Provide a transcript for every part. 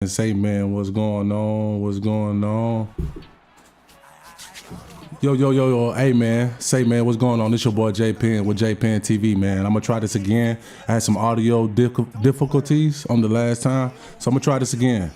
And say, man, what's going on? What's going on? Yo. Hey, man. Say, man, what's going on? This your boy J Pen with J Pen TV, man. I'm going to try this again. I had some audio difficulties on the last time, so I'm going to try this again.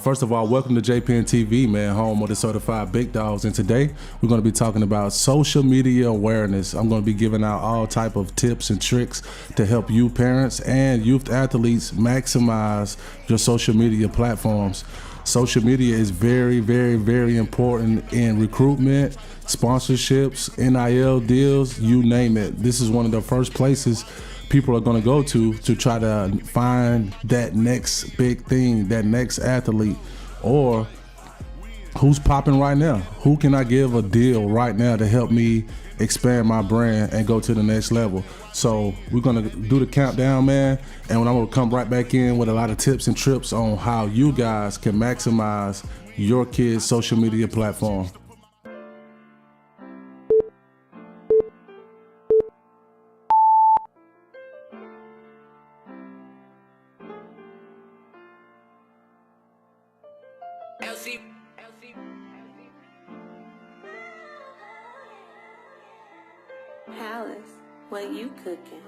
First of all, welcome to J Pen TV, man, home of the certified big dogs. And today we're going to be talking about social media awareness. I'm going to be giving out all type of tips and tricks to help you parents and youth athletes maximize your social media platforms. Social media is very, very, very important in recruitment, sponsorships, NIL deals, you name it. This is one of the first places people are going to go to try to find that next big thing, that next athlete, or who's popping right now. Who can I give a deal right now to help me expand my brand and go to the next level? So we're going to do the countdown, man, and when I'm going to come right back in with a lot of tips and trips on how you guys can maximize your kids' social media platform. Palace, what you cooking?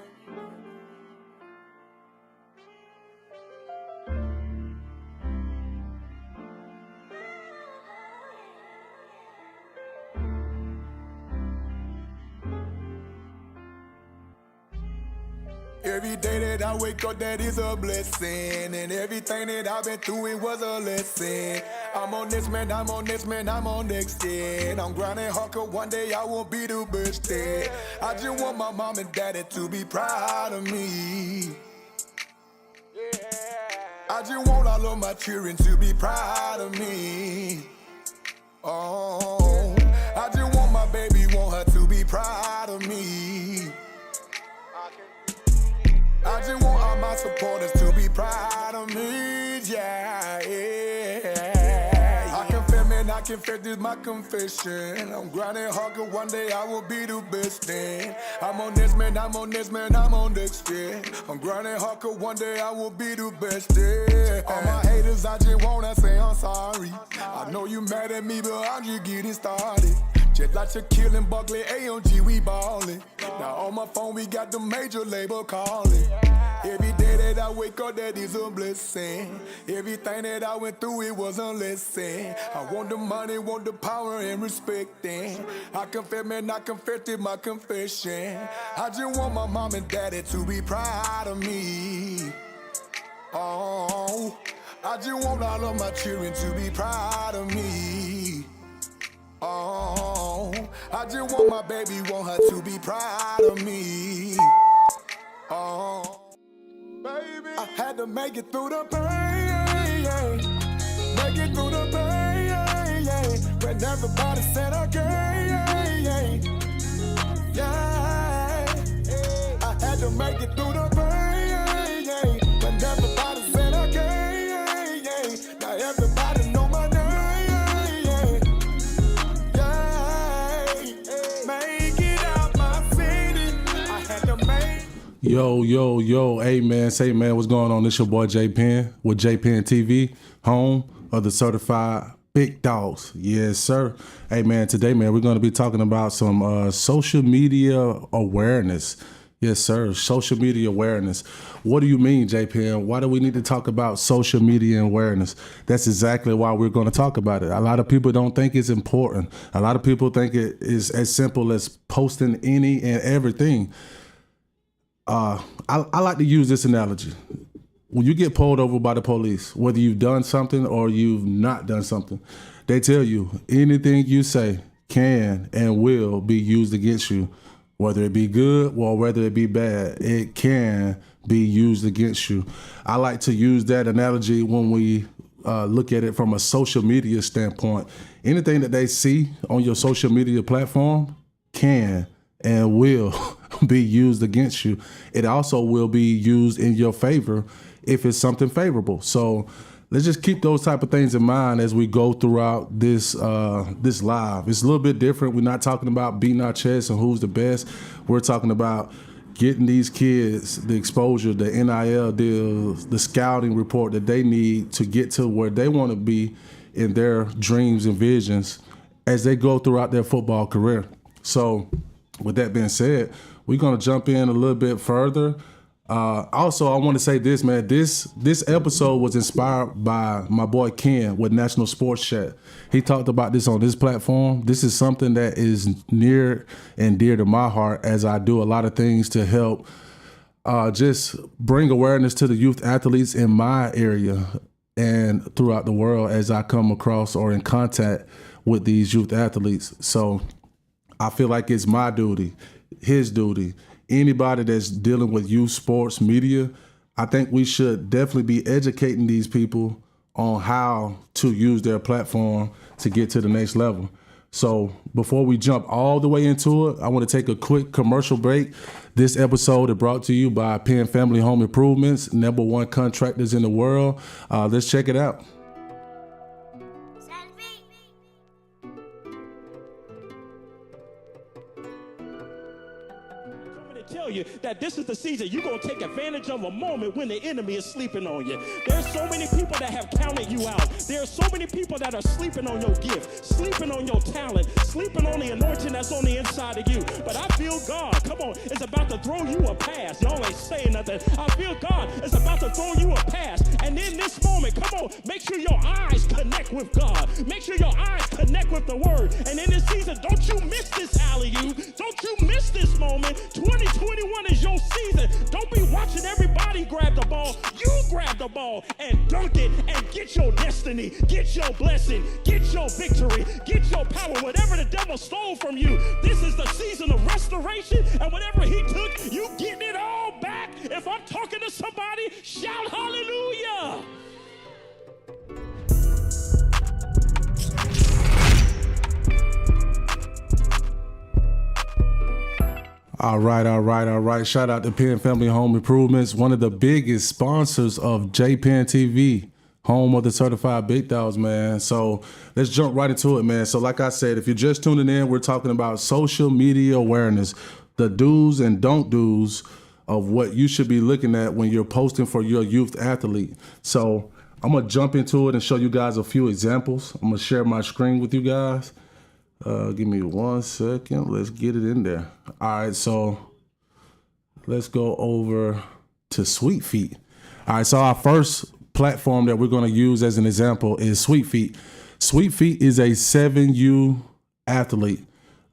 Every day that I wake up, that is a blessing. And everything that I've been through, it was a lesson. I'm on this man, I'm on this man, I'm on next year. I'm grinding hard, 'cause one day I will be the best there. I just want my mom and daddy to be proud of me. I just want all of my children to be proud of me. Oh, I just want my baby, want her to be proud of me. I just want all my supporters to be proud of me, yeah. I confess, man, I confess, this my confession. I'm grinding hard, 'cause one day I will be the best thing. I'm on this man, I'm on this man, I'm on next year. I'm grinding hard, 'cause one day I will be the best thing. All my haters, I just wanna say I'm sorry. I know you mad at me, but I'm just getting started. Just like Shaquille and Buckley, AMG, we ballin'. Now on my phone, we got the major label calling. Every day that I wake up, that is a blessing. Everything that I went through, it was a lesson. I want the money, want the power and respect. Then I confess, man, I confess it, my confession. I just want my mom and daddy to be proud of me. Oh, I just want all of my children to be proud of me. Oh, I just want my baby, want her to be proud of me. Oh, baby, I had to make it through the pain, make it through the pain, when everybody said okay, yeah. I had to make it through the pain, when everybody said okay, now everybody know my name. Yo, hey man, say man, what's going on? This your boy J Pen with J Pen TV, home of the certified big dogs. Yes, sir. Hey man, today man, we're going to be talking about some social media awareness. Yes, sir. Social media awareness. What do you mean, J Pen? Why do we need to talk about social media awareness? That's exactly why we're going to talk about it. A lot of people don't think it's important. A lot of people think it is as simple as posting any and everything. I like to use this analogy. When you get pulled over by the police, whether you've done something or you've not done something, they tell you anything you say can and will be used against you, whether it be good or whether it be bad. It can be used against you. I like to use that analogy when we look at it from a social media standpoint. Anything that they see on your social media platform can and will be used against you. It also will be used in your favor if it's something favorable. So let's just keep those type of things in mind as we go throughout this this live. It's a little bit different. We're not talking about beating our chest and who's the best. We're talking about getting these kids the exposure, the NIL deals, the scouting report that they need to get to where they want to be in their dreams and visions as they go throughout their football career. So with that being said, we're going to jump in a little bit further. Also, I want to say this, man. This episode was inspired by my boy Ken with National Sports Chat. He talked about this on this platform. This is something that is near and dear to my heart as I do a lot of things to help just bring awareness to the youth athletes in my area and throughout the world as I come across or in contact with these youth athletes. So I feel like it's my duty, his duty, anybody that's dealing with youth sports media. I think we should definitely be educating these people on how to use their platform to get to the next level. So before we jump all the way into it, I want to take a quick commercial break. This episode is brought to you by Penn Family Home Improvements, #1 contractors in the world. Let's check it out. Tell you that this is the season you're going to take advantage of a moment when the enemy is sleeping on you. There's so many people that have counted you out. There's so many people that are sleeping on your gift, sleeping on your talent, sleeping on the anointing that's on the inside of you. But I feel God, come on, is about to throw you a pass. Y'all ain't saying nothing. I feel God is about to throw you a pass. And in this moment, come on, make sure your eyes connect with God. Make sure your eyes connect with the word. And in this season, don't you miss this alley-oop. Don't you miss this moment. 2021 is your season. Don't be watching everybody grab the ball. You grab the ball and dunk it and get your destiny, get your blessing, get your victory, get your power. Whatever the devil stole from you, this is the season of restoration. And whatever he took, you getting it all back. If I'm talking to somebody, shout hallelujah. All right. Shout out to Penn Family Home Improvements, one of the biggest sponsors of JPenn TV, home of the certified big dogs, man. So let's jump right into it, man. So like I said, if you're just tuning in, we're talking about social media awareness, the do's and don't do's of what you should be looking at when you're posting for your youth athlete. So I'm going to jump into it and show you guys a few examples. I'm going to share my screen with you guys. Give me 1 second. Let's get it in there. All right, so let's go over to Sweet Feet. All right, so our first platform that we're going to use as an example is Sweet Feet. Sweet Feet is a 7U athlete.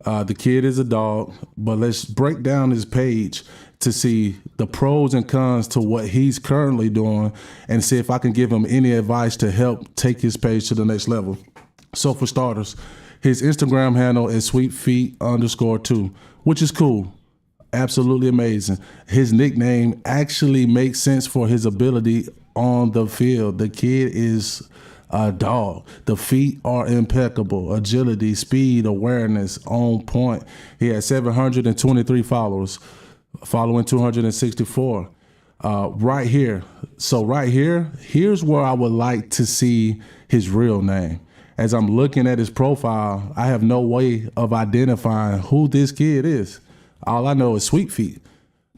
The kid is a dog, but let's break down his page to see the pros and cons to what he's currently doing and see if I can give him any advice to help take his page to the next level. So for starters, his Instagram handle is sweetfeet_2, which is cool. Absolutely amazing. His nickname actually makes sense for his ability on the field. The kid is a dog. The feet are impeccable. Agility, speed, awareness, on point. He has 723 followers, following 264. Right here. So right here, here's where I would like to see his real name. As I'm looking at his profile, I have no way of identifying who this kid is. All I know is Sweet Feet.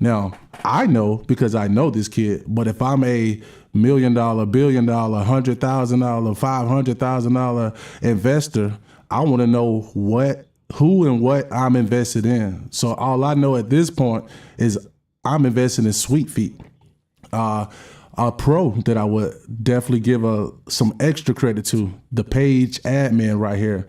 Now, I know because I know this kid, but if I'm a $1 million, $1 billion, $100,000, $500,000 investor, I want to know who and what I'm invested in. So all I know at this point is I'm invested in Sweet Feet. A pro that I would definitely give some extra credit to, the page admin right here.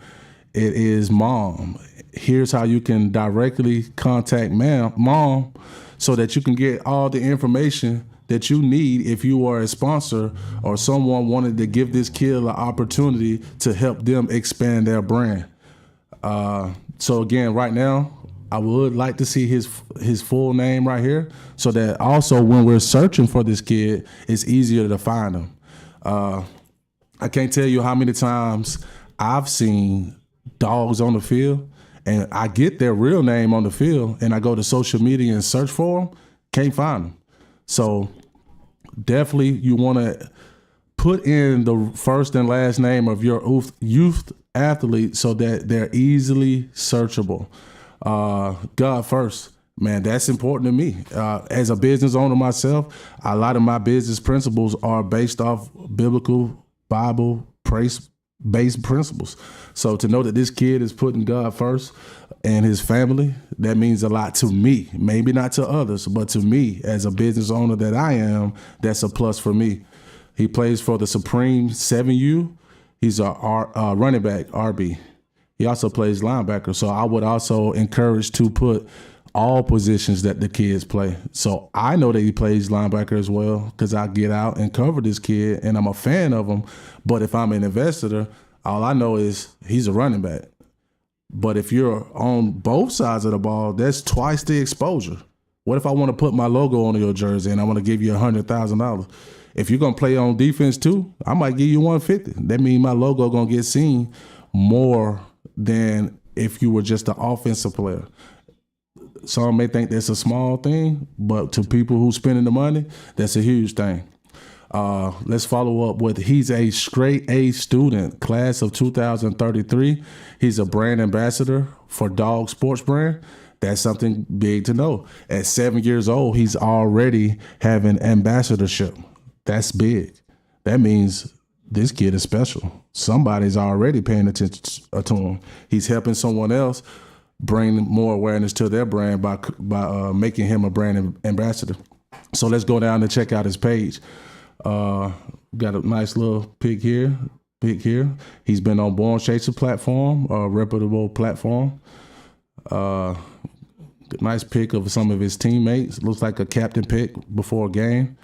It is Mom. Here's how you can directly contact Mom so that you can get all the information that you need if you are a sponsor or someone wanted to give this kid an opportunity to help them expand their brand. So again, right now, I would like to see his full name right here so that also when we're searching for this kid, it's easier to find him. I can't tell you how many times I've seen dogs on the field and I get their real name on the field and I go to social media and search for them, can't find them. So definitely you want to put in the first and last name of your youth athlete so that they're easily searchable. God first. Man, that's important to me. As a business owner myself, a lot of my business principles are based off biblical, Bible, based principles. So to know that this kid is putting God first and his family, that means a lot to me. Maybe not to others, but to me as a business owner that I am, that's a plus for me. He plays for the Supreme 7U. He's a running back, RB. He also plays linebacker. So I would also encourage to put all positions that the kids play. So I know that he plays linebacker as well because I get out and cover this kid and I'm a fan of him. But if I'm an investor, all I know is he's a running back. But if you're on both sides of the ball, that's twice the exposure. What if I want to put my logo on your jersey and I want to give you $100,000? If you're going to play on defense too, I might give you $150,000. That means my logo going to get seen more than if you were just an offensive player. Some may think that's a small thing, but to people who spending the money, that's a huge thing. Let's follow up with he's a straight A student, class of 2033. He's a brand ambassador for Dog Sports Brand. That's something big to know. At 7 years old, he's already having ambassadorship. That's big. That means this kid is special. Somebody's already paying attention to him. He's helping someone else bring more awareness to their brand by making him a brand ambassador. So let's go down and check out his page. Got a nice little pic here. He's been on Born Chaser platform, a reputable platform. Nice pic of some of his teammates. Looks like a captain pic before a game.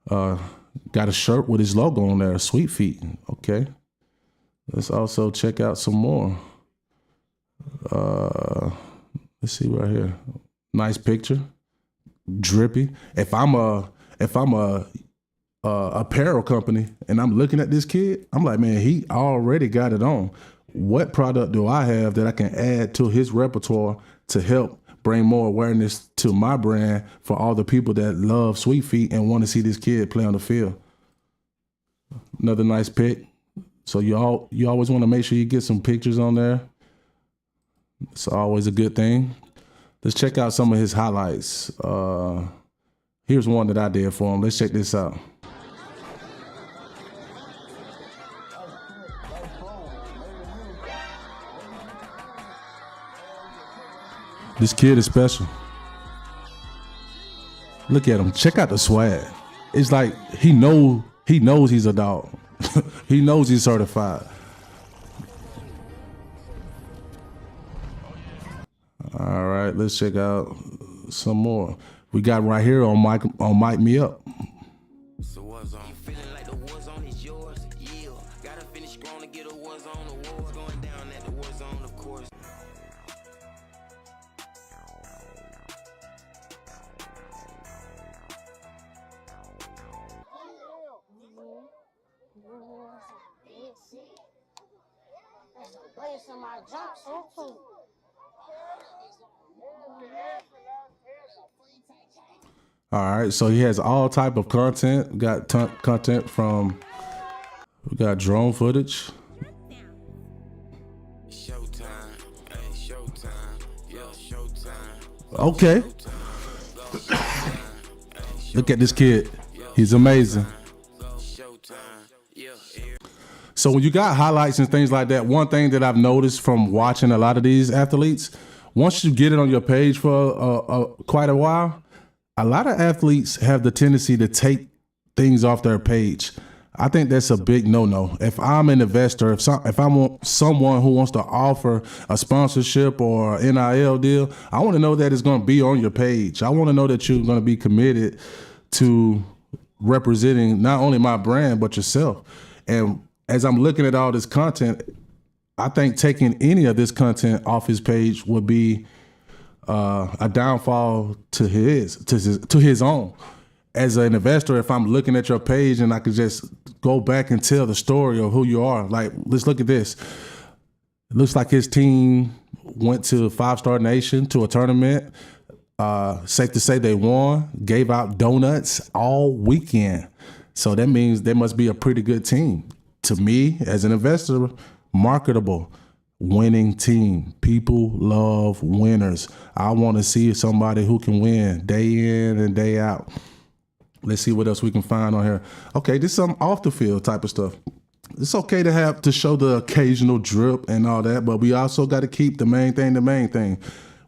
Got a shirt with his logo on there, Sweet Feet. Okay. Let's also check out some more. Let's see right here. Nice picture. Drippy. If I'm a apparel company and I'm looking at this kid, I'm like, man, he already got it on. What product do I have that I can add to his repertoire to help bring more awareness to my brand for all the people that love Sweet Feet and want to see this kid play on the field? Another nice pic. So you always want to make sure you get some pictures on there. It's always a good thing. Let's check out some of his highlights. Here's one that I did for him. Let's check this out. This kid is special. Look at him. Check out the swag. It's like he knows he's a dog. He knows he's certified. All right, let's check out some more. We got right here on Mic Me Up. So what's on? You feeling like the war zone is yours? Yeah. Gotta finish strong to get a war zone award. Going down at the war zone, of course. That's the place in my jumpsuit too. All right, so he has all type of content. We got content from, we got drone footage. Showtime, hey, showtime, yeah, showtime. Okay. Look at this kid. He's amazing. Showtime, yeah. So when you got highlights and things like that, one thing that I've noticed from watching a lot of these athletes, once you get it on your page for quite a while, a lot of athletes have the tendency to take things off their page. I think that's a big no-no. If I'm an investor, if I want someone who wants to offer a sponsorship or NIL deal, I want to know that it's going to be on your page. I want to know that you're going to be committed to representing not only my brand, but yourself. And as I'm looking at all this content, I think taking any of this content off his page would be a downfall to his own. As an investor, if I'm looking at your page and I could just go back and tell the story of who you are, like, let's look at this. It looks like his team went to 5-Star Nation to a tournament. Safe to say they won, gave out donuts all weekend. So that means they must be a pretty good team. To me, as an investor, marketable. winning team. People love winners. I want to see somebody who can win day in and day out. Let's see what else we can find on here. Okay, this is some off the field type of stuff. It's okay to show the occasional drip and all that, but we also got to keep the main thing the main thing.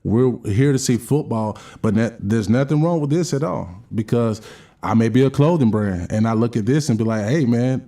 We're here to see football, but there's nothing wrong with this at all, because I may be a clothing brand and I look at this and be like, hey man,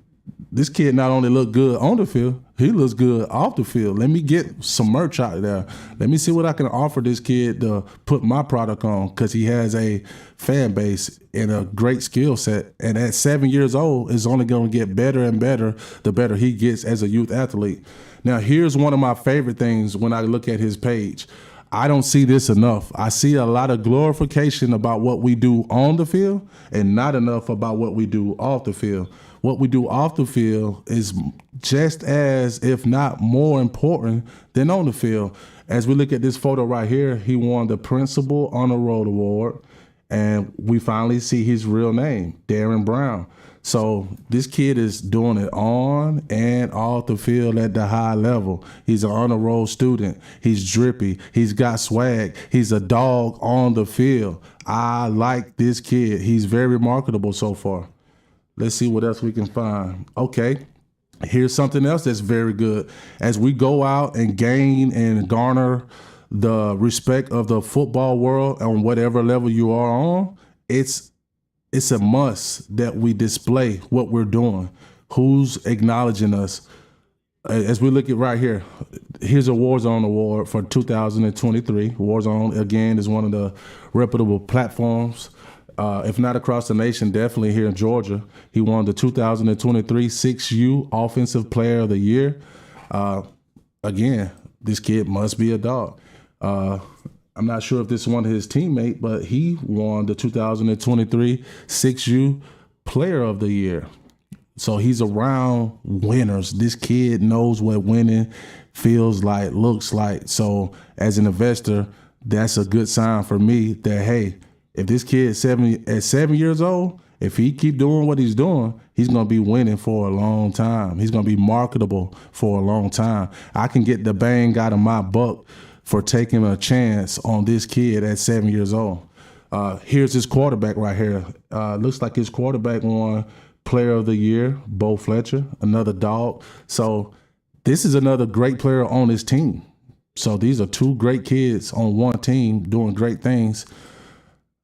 this kid not only look good on the field, he looks good off the field. Let me get some merch out there. Let me see what I can offer this kid to put my product on, because he has a fan base and a great skill set. And at 7 years old, it's only going to get better and better the better he gets as a youth athlete. Now, here's one of my favorite things when I look at his page. I don't see this enough. I see a lot of glorification about what we do on the field and not enough about what we do off the field. What we do off the field is just as, if not more important than on the field. As we look at this photo right here, he won the Principal Honor Roll Award, and we finally see his real name, Darren Brown. So this kid is doing it on and off the field at the high level. He's an honor roll student. He's drippy. He's got swag. He's a dog on the field. I like this kid. He's very marketable so far. Let's see what else we can find. Okay, here's something else that's very good. As we go out and gain and garner the respect of the football world on whatever level you are on, it's a must that we display what we're doing, who's acknowledging us. As we look at right here, here's a Warzone Award for 2023. Warzone, again, is one of the reputable platforms. If not across the nation, definitely here in Georgia. He won the 2023 6U Offensive Player of the Year. Again, this kid must be a dog. I'm not sure if this is one of his teammates, but he won the 2023 6U Player of the Year. So he's around winners. This kid knows what winning feels like, looks like. So as an investor, that's a good sign for me that, hey, if this kid at 7 years old, if he keep doing what he's doing, he's going to be winning for a long time. He's going to be marketable for a long time. I can get the bang out of my buck for taking a chance on this kid at 7 years old. Here's his quarterback right here. Looks like his quarterback won Player of the Year, Bo Fletcher, another dog. So this is another great player on his team. So these are two great kids on one team doing great things.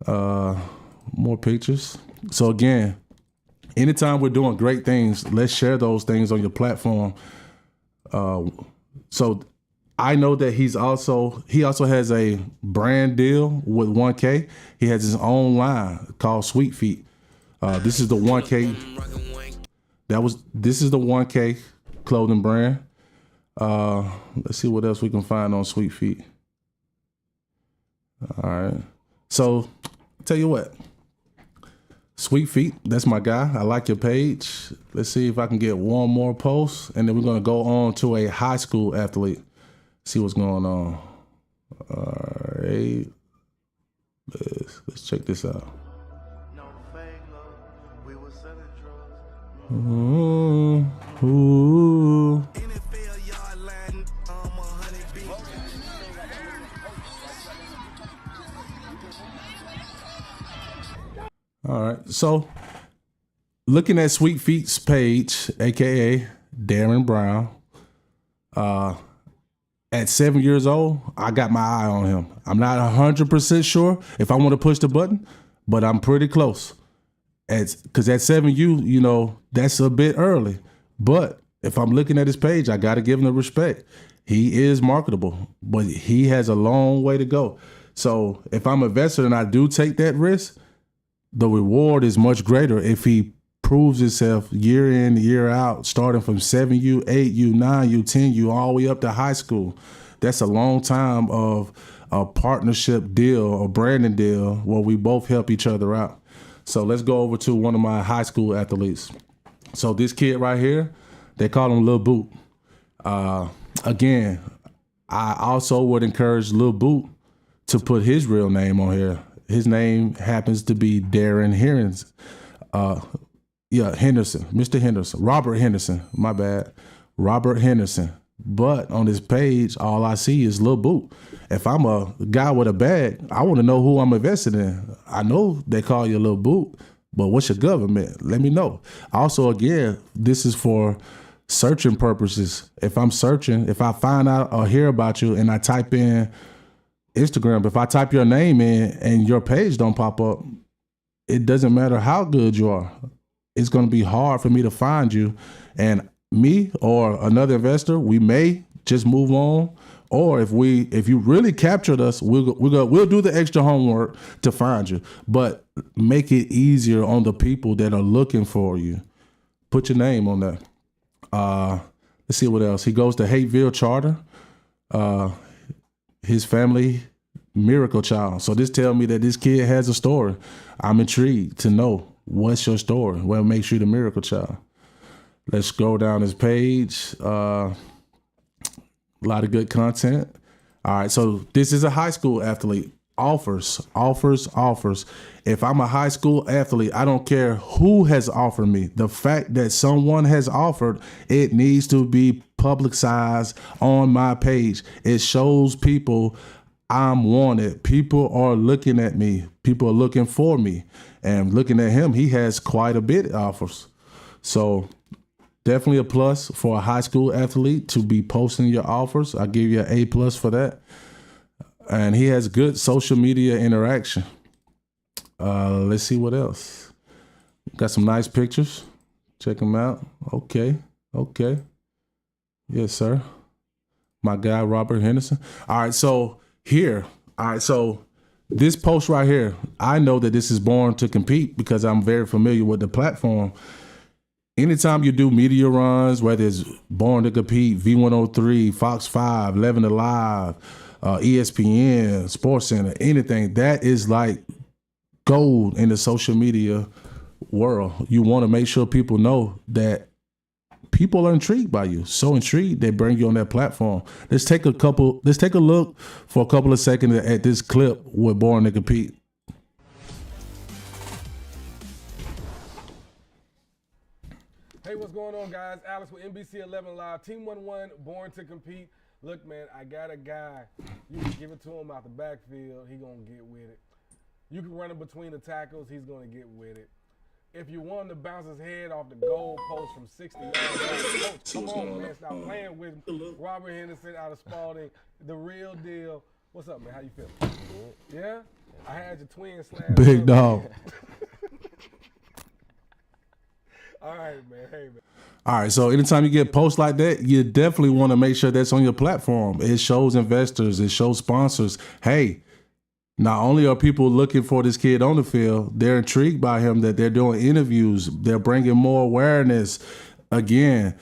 More pictures. So again, anytime we're doing great things, let's share those things on your platform. So I know that he also has a brand deal with 1K. He has his own line called Sweet Feet. This is the 1K. This is the 1K clothing brand. Let's see what else we can find on Sweet Feet. All right. So tell you what, Sweet Feet, that's my guy. I like your page. Let's see if I can get one more post, and then we're gonna go on to a high school athlete. See what's going on. All right, let's check this out. Ooh. All right, so looking at Sweet Feet's page, aka Darren Brown, at 7 years old, I got my eye on him. I'm not 100% sure if I want to push the button, but I'm pretty close. Because at 7, you know, that's a bit early. But if I'm looking at his page, I got to give him the respect. He is marketable, but he has a long way to go. So if I'm an investor and I do take that risk, the reward is much greater if he proves himself year in, year out, starting from 7U, 8U, 9U, 10U, all the way up to high school. That's a long time of a partnership deal, a branding deal, where we both help each other out. So let's go over to one of my high school athletes. So this kid right here, they call him Lil Boot. Again, I also would encourage Lil Boot to put his real name on here. His name happens to be Darren Henderson. Henderson, Mr. Henderson, Robert Henderson, my bad. Robert Henderson. But on this page, all I see is Lil Boot. If I'm a guy with a bag, I want to know who I'm invested in. I know they call you Lil Boot, but what's your government? Let me know. Also, again, this is for searching purposes. If I'm searching, if I find out or hear about you and I type in Instagram, if I type your name in and your page don't pop up, it doesn't matter how good you are. It's going to be hard for me to find you. And me or another investor, we may just move on. Or if you really captured us, we'll do the extra homework to find you. But make it easier on the people that are looking for you. Put your name on that. Let's see what else. He goes to Hateville Charter. His family, miracle child. So this tells me that this kid has a story. I'm intrigued to know what's your story. What makes you the miracle child? Let's scroll down this page. A lot of good content. All right, so this is a high school athlete. Offers. If I'm a high school athlete, I don't care who has offered me. The fact that someone has offered, it needs to be publicized on my page. It shows people I'm wanted. People are looking at me. People are looking for me. And looking at him, he has quite a bit of offers. So definitely a plus for a high school athlete to be posting your offers. I give you an A+ for that. And he has good social media interaction. Let's see what else. Got some nice pictures. Check them out. Okay. Yes, sir. My guy, Robert Henderson. All right, so here. All right, so this post right here, I know that this is Born to Compete because I'm very familiar with the platform. Anytime you do media runs, whether it's Born to Compete, V103, Fox 5, 11 Alive, ESPN, SportsCenter, anything, that is like gold in the social media world. You want to make sure people know that people are intrigued by you. So intrigued, they bring you on that platform. Let's take a look for a couple of seconds at this clip with Born to Compete. Hey, what's going on, guys? Alex with NBC 11 Live, Team 1-1, Born to Compete. Look, man, I got a guy. You can give it to him out the backfield. He going to get with it. You can run him between the tackles. He's going to get with it. If you want him to bounce his head off the goal post from 60 yards out, come on, man. Stop playing with Robert Henderson out of Spalding. The real deal. What's up, man? How you feeling? Yeah? I had your twin slam. Big dog. All right, man. Hey, man. All right, so anytime you get posts like that, you definitely want to make sure that's on your platform. It shows investors, it shows sponsors, hey, not only are people looking for this kid on the field, they're intrigued by him, that they're doing interviews, they're bringing more awareness. Again,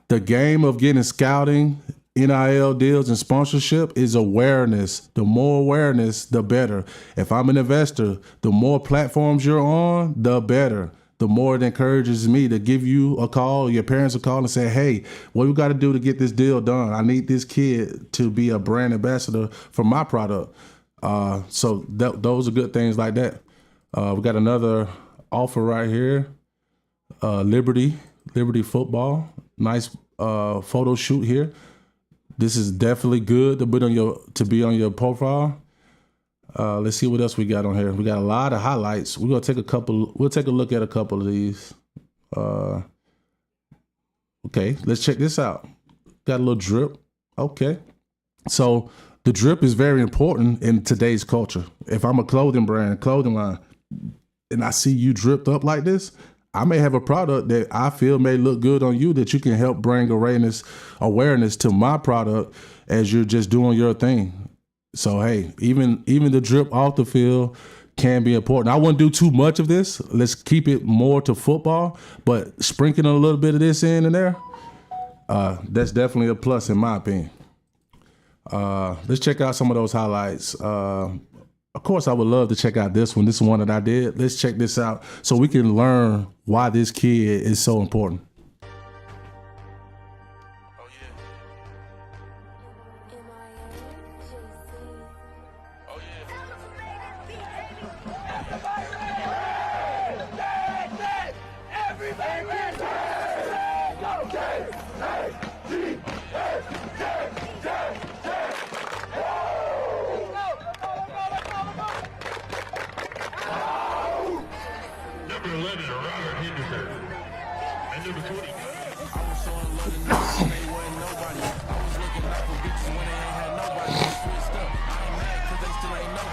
the game of getting scouting, NIL deals, and sponsorship is awareness. The more awareness, the better. If I'm an investor, the more platforms you're on, the better. The more it encourages me to give you a call, your parents a call and say, hey, what we got to do to get this deal done? I need this kid to be a brand ambassador for my product. So those are good things like that. We got another offer right here. Liberty Football. Nice photo shoot here. This is definitely good to be on your profile. Let's see what else we got on here. We got a lot of highlights. We'll take a look at a couple of these. Okay, let's check this out. Got a little drip. Okay. So the drip is very important in today's culture. If I'm a clothing line, and I see you dripped up like this, I may have a product that I feel may look good on you that you can help bring awareness to my product as you're just doing your thing. So, hey, even the drip off the field can be important. I wouldn't do too much of this. Let's keep it more to football, but sprinkling a little bit of this in and there, that's definitely a plus in my opinion. Let's check out some of those highlights. Of course, I would love to check out this one. This is one that I did. Let's check this out so we can learn why this kid is so important.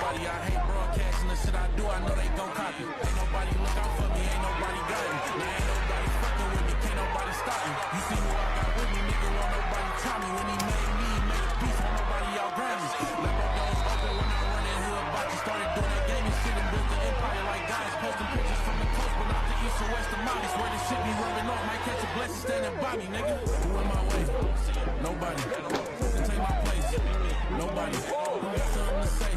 nobody. I hate broadcasting the shit I do. I know they gon' copy. Ain't nobody look out for me. Ain't nobody got me. Now ain't nobody fucking with me. Can't nobody stop me. You see who I got with me, nigga. Won't nobody try me. When he made me, he made a piece. Won't nobody out Grammys. Lambo doors open when I run in hood boxes. Started doing that gaming shit and built the empire like guys. Posting pictures from the coast, but not the east or west of Molly. Swear this shit be rubbing off. Might catch a blessing standing by me, nigga. Who in my way? Nobody. To take my place. Nobody. Who got something to say?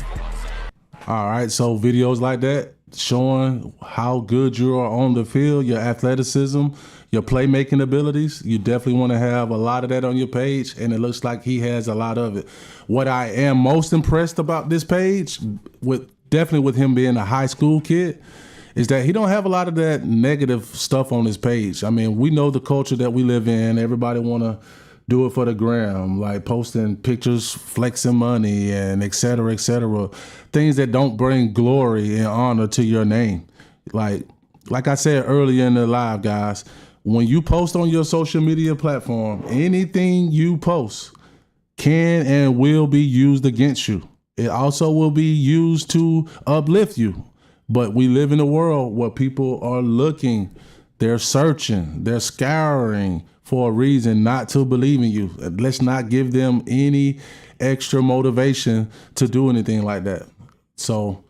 All right, so videos like that showing how good you are on the field, your athleticism, your playmaking abilities. You definitely want to have a lot of that on your page, and it looks like he has a lot of it. What I am most impressed about this page, definitely with him being a high school kid, is that he don't have a lot of that negative stuff on his page. I mean, we know the culture that we live in. Everybody want to do it for the gram, like posting pictures, flexing money, and et cetera, things that don't bring glory and honor to your name. Like I said earlier in the live, guys, when you post on your social media platform, anything you post can and will be used against you. It also will be used to uplift you. But we live in a world where people are looking, they're searching, they're scouring for a reason not to believe in you. Let's not give them any extra motivation to do anything like that. So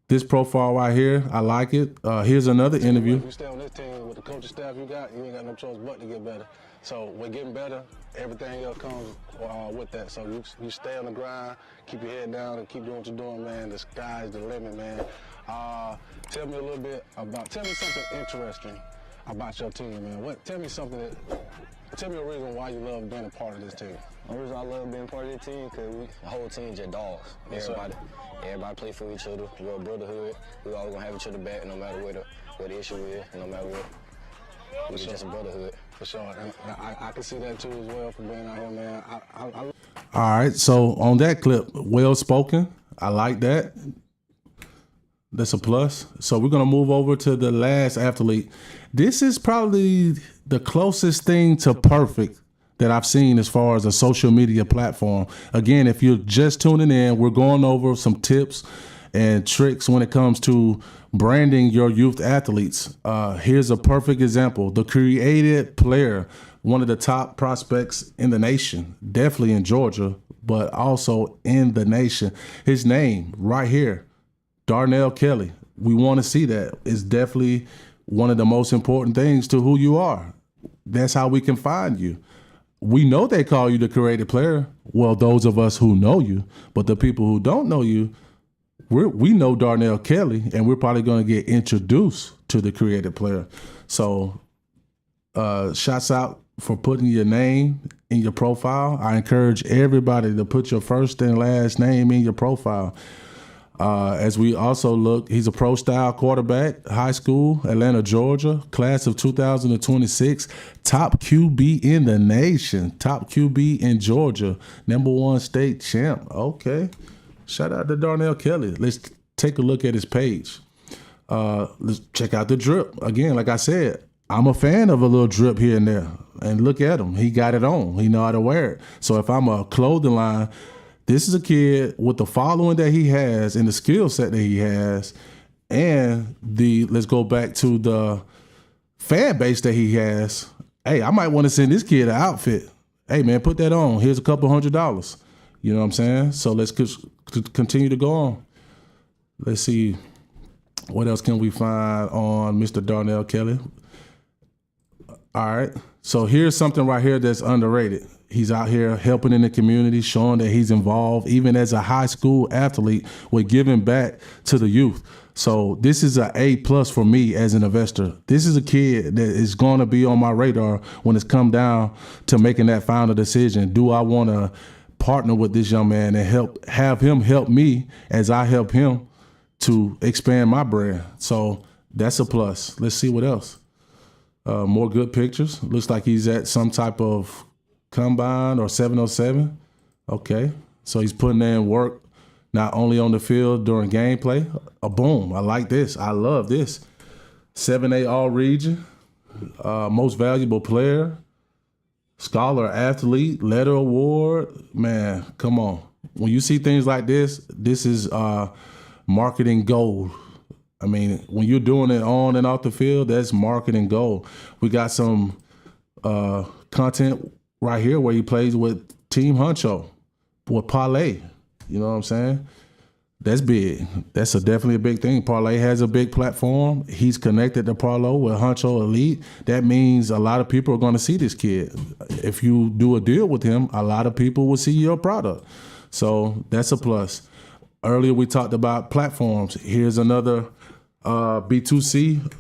this profile right here, I like it. Here's another interview. You stay on this team with the coaching staff you got, you ain't got no choice but to get better. So we're getting better. Everything else comes with that. So you stay on the grind, keep your head down, and keep doing what you're doing, man. The sky's the limit, man. Tell me something interesting about your team, man. Tell me a reason why you love being a part of this team. The reason I love being part of the team, because the whole team just dogs. Everybody play for each other. We're a brotherhood. We always gonna have each other back no matter what the issue is, no matter what. We're just a brotherhood. For sure. And I can see that too as well from being out here, man. All right, so on that clip, well spoken. I like that. That's a plus. So we're going to move over to the last athlete. This is probably the closest thing to perfect that I've seen as far as a social media platform. Again, if you're just tuning in, we're going over some tips and tricks when it comes to branding your youth athletes. Here's a perfect example. The created player, one of the top prospects in the nation, definitely in Georgia, but also in the nation. His name right here, Darnell Kelly. We want to see that. It's definitely one of the most important things to who you are. That's how we can find you. We know they call you the creative player. Well, those of us who know you, but the people who don't know you, we know Darnell Kelly, and we're probably going to get introduced to the creative player. So shouts out for putting your name in your profile. I encourage everybody to put your first and last name in your profile. As we also look, he's a pro-style quarterback, high school, Atlanta, Georgia, class of 2026, top QB in the nation, top QB in Georgia, #1 state champ. Okay. Shout out to Darnell Kelly. Let's take a look at his page. Let's check out the drip. Again, like I said, I'm a fan of a little drip here and there. And look at him. He got it on. He know how to wear it. So if I'm a clothing line, this is a kid with the following that he has and the skill set that he has, and let's go back to the fan base that he has. Hey, I might want to send this kid an outfit. Hey, man, put that on. Here's a couple $100. You know what I'm saying? So let's continue to go on. Let's see what else can we find on Mr. Darnell Kelly. All right. So here's something right here that's underrated. He's out here helping in the community, showing that he's involved, even as a high school athlete, with giving back to the youth. So this is an A+ for me as an investor. This is a kid that is going to be on my radar when it's come down to making that final decision. Do I want to partner with this young man and have him help me as I help him to expand my brand? So that's a plus. Let's see what else. More good pictures. Looks like he's at some type of combine or 707. Okay. So he's putting in work not only on the field during gameplay. Boom. I like this. I love this. 7A All-Region. Most valuable player. Scholar athlete. Letter award. Man, come on. When you see things like this, this is marketing gold. I mean, when you're doing it on and off the field, that's marketing gold. We got some content right here where he plays with Team Huncho, with Parlay. You know what I'm saying? That's big. That's definitely a big thing. Parlay has a big platform. He's connected to Parlay with Huncho Elite. That means a lot of people are going to see this kid. If you do a deal with him, a lot of people will see your product. So that's a plus. Earlier we talked about platforms. Here's another B2C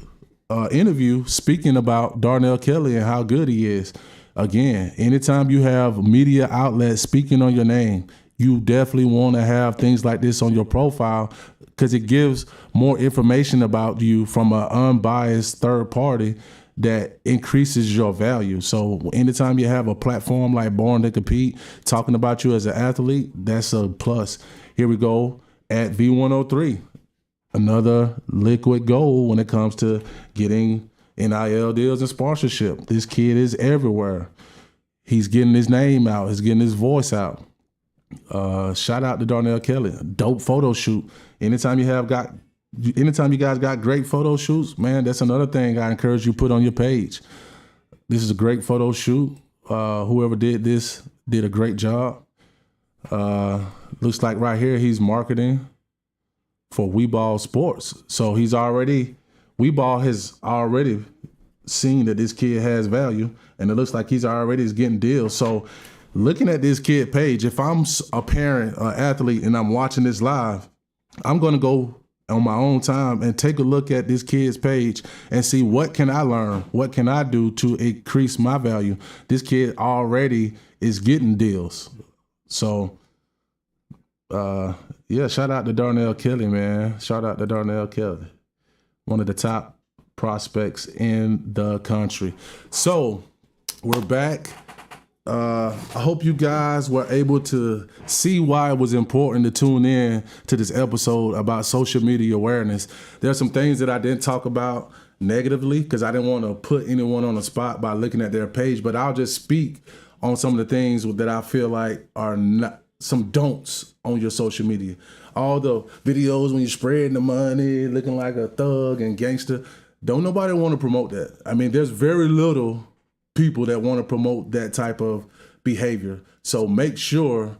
interview speaking about Darnell Kelly and how good he is. Again, anytime you have media outlets speaking on your name, you definitely want to have things like this on your profile because it gives more information about you from an unbiased third party that increases your value. So anytime you have a platform like Born to Compete talking about you as an athlete, that's a plus. Here we go at V103. Another liquid gold when it comes to getting NIL deals and sponsorship. This kid is everywhere. He's getting his name out. He's getting his voice out. Shout out to Darnell Kelly. Dope photo shoot. Anytime you guys got great photo shoots, man, that's another thing I encourage you to put on your page. This is a great photo shoot. Whoever did this did a great job. Looks like right here he's marketing for WeBall Sports. So WeBall has already seen that this kid has value, and it looks like he's already getting deals. So looking at this kid page, if I'm a parent, an athlete, and I'm watching this live, I'm going to go on my own time and take a look at this kid's page and see what can I learn, what can I do to increase my value. This kid already is getting deals. So, yeah, shout out to Darnell Kelly, man. Shout out to Darnell Kelly, one of the top prospects in the country. So we're back. I hope you guys were able to see why it was important to tune in to this episode about social media awareness. There are some things that I didn't talk about negatively because I didn't want to put anyone on the spot by looking at their page, but I'll just speak on some of the things that I feel like are not some don'ts on your social media. All the videos when you're spreading the money, looking like a thug and gangster, don't nobody want to promote that. I mean, there's very little people that want to promote that type of behavior. So make sure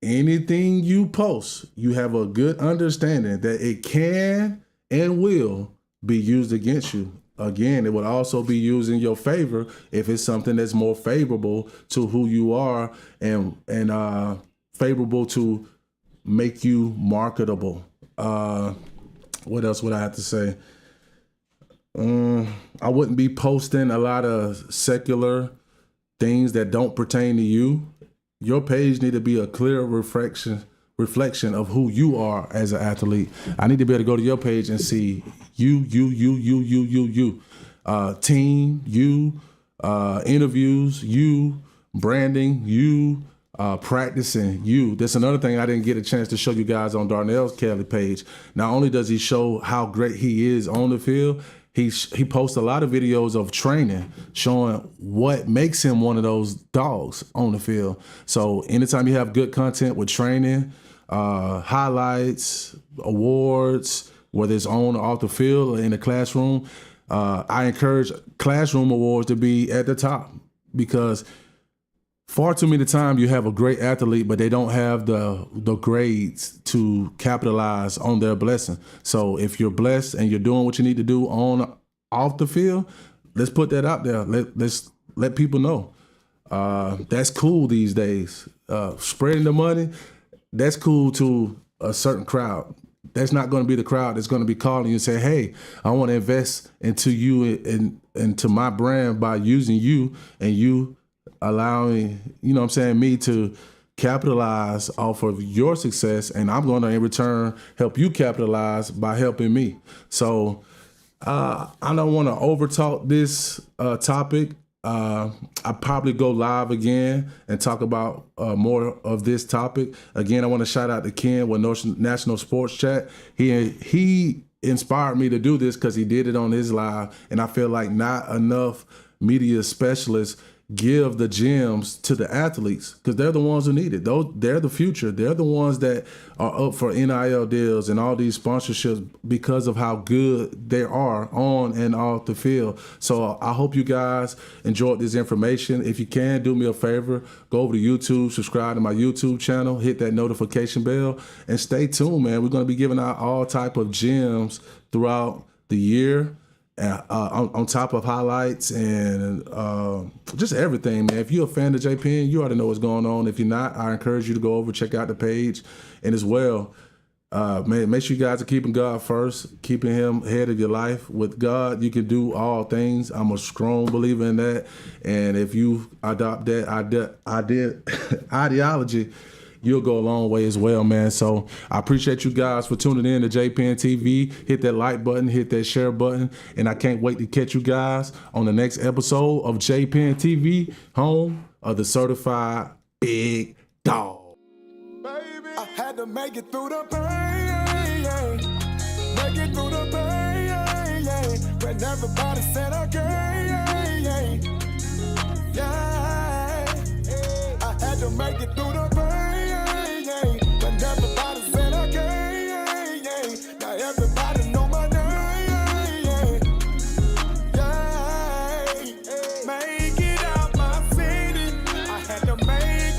anything you post, you have a good understanding that it can and will be used against you. Again, it would also be used in your favor if it's something that's more favorable to who you are and favorable to make you marketable. What else would I have to say? I wouldn't be posting a lot of secular things that don't pertain to you. Your page need to be a clear reflection of who you are as an athlete. I need to be able to go to your page and see you, team, you, interviews, you, branding, you, practicing, you. That's another thing I didn't get a chance to show you guys on Darnell Kelly page. Not only does he show how great he is on the field, he posts a lot of videos of training showing what makes him one of those dogs on the field. So anytime you have good content with training, highlights, awards, whether it's on or off the field or in the classroom, I encourage classroom awards to be at the top because far too many times you have a great athlete, but they don't have the grades to capitalize on their blessing. So if you're blessed and you're doing what you need to do off the field, let's put that out there. Let's let people know. That's cool these days. Spreading the money, that's cool to a certain crowd. That's not going to be the crowd that's going to be calling you and say, hey, I want to invest into you and into my brand by using you and you allowing, you know what I'm saying, me to capitalize off of your success, and I'm going to, in return, help you capitalize by helping me. So I don't want to overtalk this topic. I'll probably go live again and talk about more of this topic. Again, I want to shout out to Ken with National Sports Chat. He inspired me to do this because he did it on his live, and I feel like not enough media specialists give the gyms to the athletes because they're the ones who need it. They're the future. They're the ones that are up for NIL deals and all these sponsorships because of how good they are on and off the field. So I hope you guys enjoyed this information. If you can, do me a favor, go over to YouTube, subscribe to my YouTube channel, hit that notification bell, and stay tuned, man. We're going to be giving out all type of gems throughout the year. On top of highlights and just everything, man. If you're a fan of JPen, you already know what's going on. If you're not, I encourage you to go over, check out the page. And as well, man, make sure you guys are keeping God first, keeping him head of your life. With God, you can do all things. I'm a strong believer in that. And if you adopt that ideology, you'll go a long way as well, man. So I appreciate you guys for tuning in to JPen TV. Hit that like button, hit that share button, and I can't wait to catch you guys on the next episode of JPen TV, home of the certified big dog. Baby, I had to make it through the pain, make it through the pain, when everybody said okay, I had to make it through